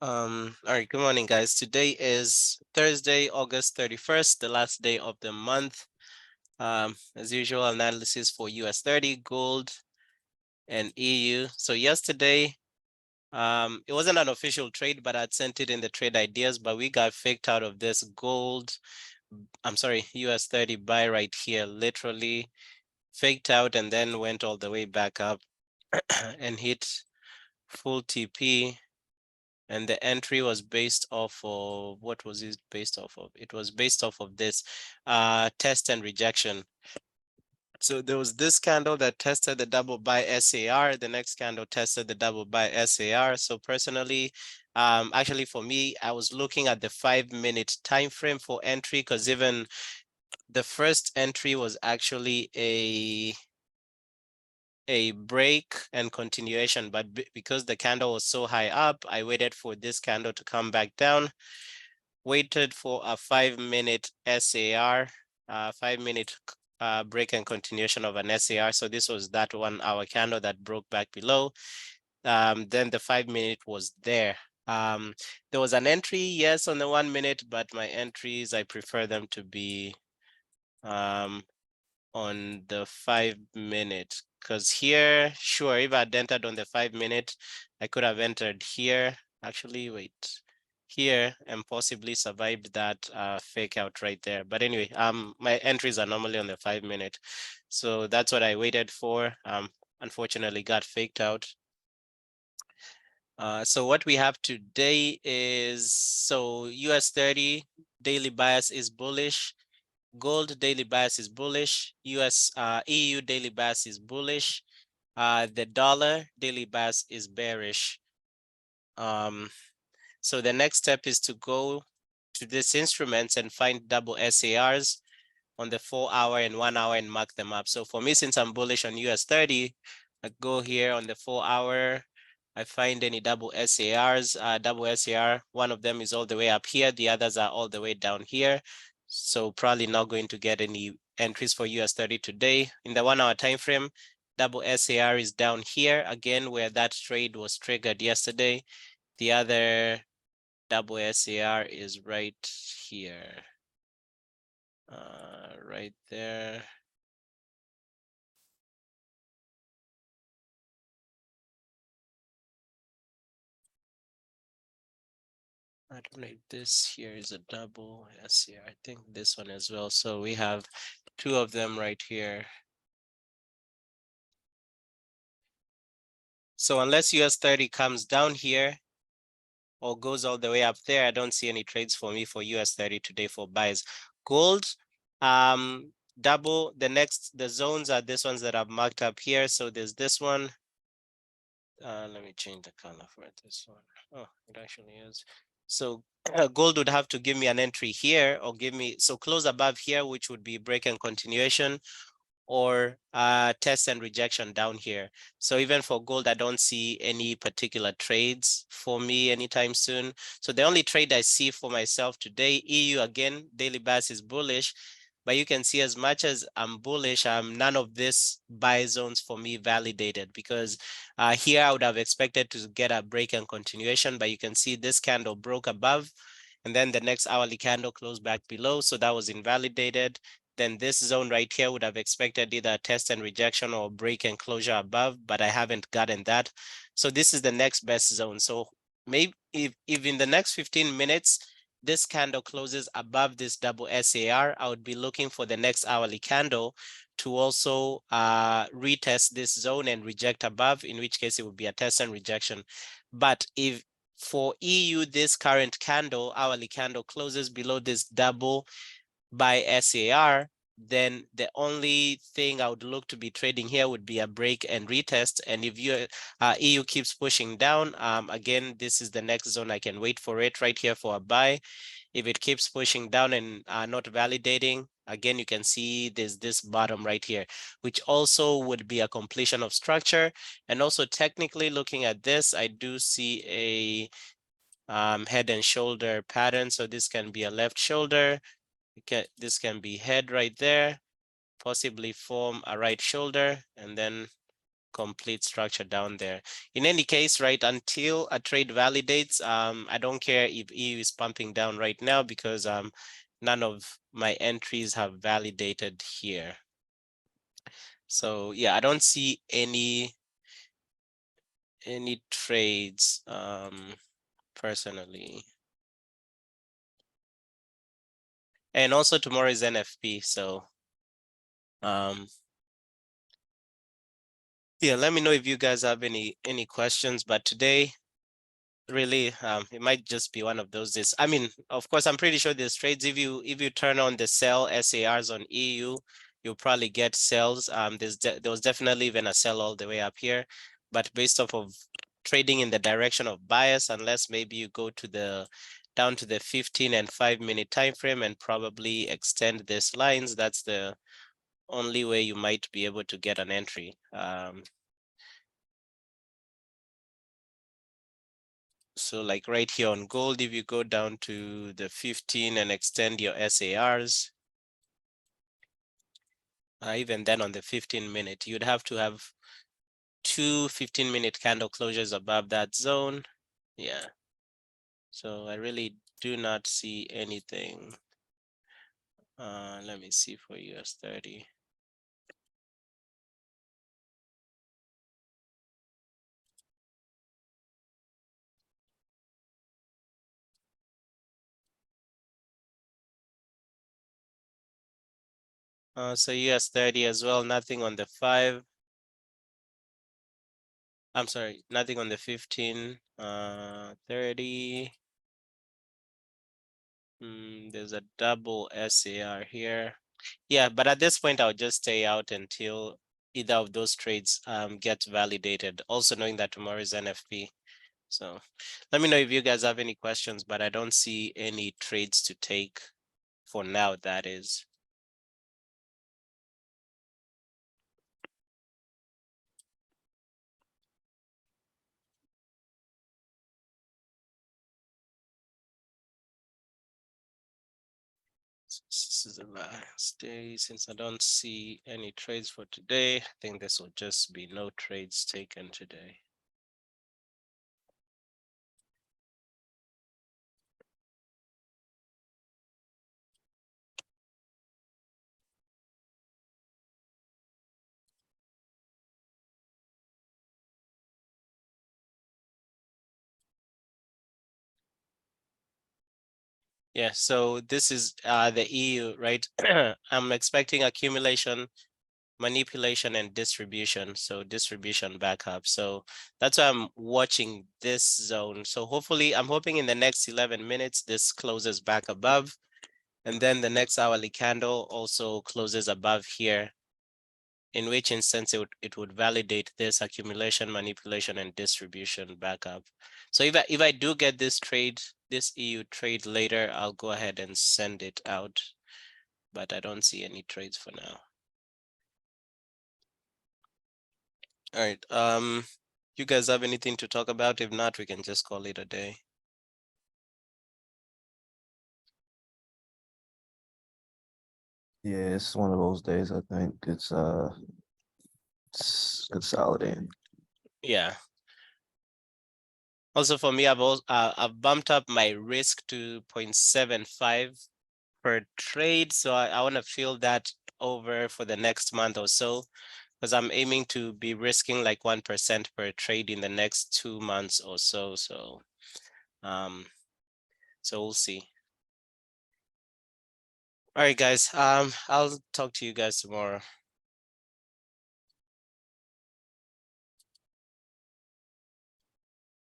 All right, good morning, guys. Today is Thursday, August 31st, the last day of the month. As usual, analysis for US 30, gold, and EU. So yesterday, it wasn't an official trade, but I'd sent it in the trade ideas, but we got faked out of this gold, US 30 buy right here, literally faked out and then went all the way back up and hit full TP. And the entry was based off of, what was it based off of? It was based off of this test and rejection. So there was this candle that tested the double buy SAR. The next candle tested the double buy SAR. So personally, actually for me, I was looking at the 5-minute time frame for entry, because even the first entry was actually a break and continuation, but because the candle was so high up, I waited for this candle to come back down, waited for a 5-minute SAR, 5-minute break and continuation of an SAR. So this was that 1 hour candle that broke back below. Then the 5-minute was there. There was an entry, yes, on the 1 minute, but my entries, I prefer them to be on the 5-minute, because here, sure, if I'd entered on the 5-minute, I could have entered here. Actually, wait, here and possibly survived that fake out right there. But anyway, my entries are normally on the 5-minute, so that's what I waited for. Unfortunately, got faked out. So what we have today is, so US 30 daily bias is bullish. Gold daily bias is bullish. EU daily bias is bullish. The dollar daily bias is bearish. So the next step is to go to these instruments and find double SARs on the 4-hour and 1 hour and mark them up. So for me, since I'm bullish on US 30, I go here on the 4-hour. I find any double SARs. Double SAR, one of them is all the way up here. The others are all the way down here. So probably not going to get any entries for US 30 today. In the 1 hour time frame, double SAR is down here again, where that trade was triggered yesterday. The other double SAR is right here, right there. I don't know if this here is a double SAR. I think this one as well. So we have 2 of them right here. So unless US 30 comes down here or goes all the way up there, I don't see any trades for me for US 30 today for buys. Gold, double, the zones are these ones that I've marked up here. So there's this one. Let me change the color for this one. Oh, it actually is. So gold would have to give me an entry here, or give me, so close above here, which would be break and continuation, or test and rejection down here. So even for gold, I don't see any particular trades for me anytime soon. So the only trade I see for myself today, EU again, daily bias is bullish, but you can see as much as I'm bullish, none of this buy zones for me validated, because here I would have expected to get a break and continuation, but you can see this candle broke above, and then the next hourly candle closed back below, so that was invalidated. Then this zone right here would have expected either test and rejection or break and closure above, but I haven't gotten that. So this is the next best zone. So maybe if in the next 15 minutes, this candle closes above this double SAR, I would be looking for the next hourly candle to also retest this zone and reject above, in which case it would be a test and rejection. But if for EU, this current candle, hourly candle, closes below this double by SAR, then the only thing I would look to be trading here would be a break and retest. And if EU keeps pushing down, again, this is the next zone. I can wait for it right here for a buy. If it keeps pushing down and not validating, again, you can see there's this bottom right here, which also would be a completion of structure. And also technically looking at this, I do see a head and shoulder pattern. So this can be a left shoulder. This can be head right there, possibly form a right shoulder, and then complete structure down there. In any case, right, until a trade validates, I don't care if EU is pumping down right now because none of my entries have validated here. So yeah, I don't see any trades personally. And also tomorrow is NFP, so yeah, let me know if you guys have any questions, but today really it might just be one of those days. I mean, of course, I'm pretty sure there's trades. If you turn on the sell SARs on EU, you'll probably get sells. There was definitely even a sell all the way up here, but based off of trading in the direction of bias, unless maybe you go to the down to the 15 and 5-minute time frame and probably extend these lines, that's the only way you might be able to get an entry. So like right here on gold, if you go down to the 15 and extend your SARs, even then on the 15-minute, you'd have to have two 15-minute candle closures above that zone. Yeah. So I really do not see anything. Let me see for US 30. So US 30 as well, nothing on the 5. I'm sorry, nothing on the 15, 30. There's a double SAR here. Yeah, but at this point, I'll just stay out until either of those trades get validated, also knowing that tomorrow is NFP. So let me know if you guys have any questions, but I don't see any trades to take for now, that is. This is the last day. Since I don't see any trades for today, I think this will just be no trades taken today. Yeah, so this is the EU, right? I'm expecting accumulation, manipulation, and distribution. So distribution back up. So that's why I'm watching this zone. So hopefully, I'm hoping in the next 11 minutes, this closes back above. And then the next hourly candle also closes above here, in which instance it would validate this accumulation, manipulation, and distribution back up. So if I do get this trade, this EU trade later, I'll go ahead and send it out, but I don't see any trades for now. All right, you guys have anything to talk about? If not, we can just call it a day. Yeah, it's one of those days. I think it's consolidating. Yeah. Also for me, I've bumped up my risk to 0.75 per trade. So I want to feel that over for the next month or so, because I'm aiming to be risking like 1% per trade in the next 2 months or so. So we'll see. All right, guys. I'll talk to you guys tomorrow.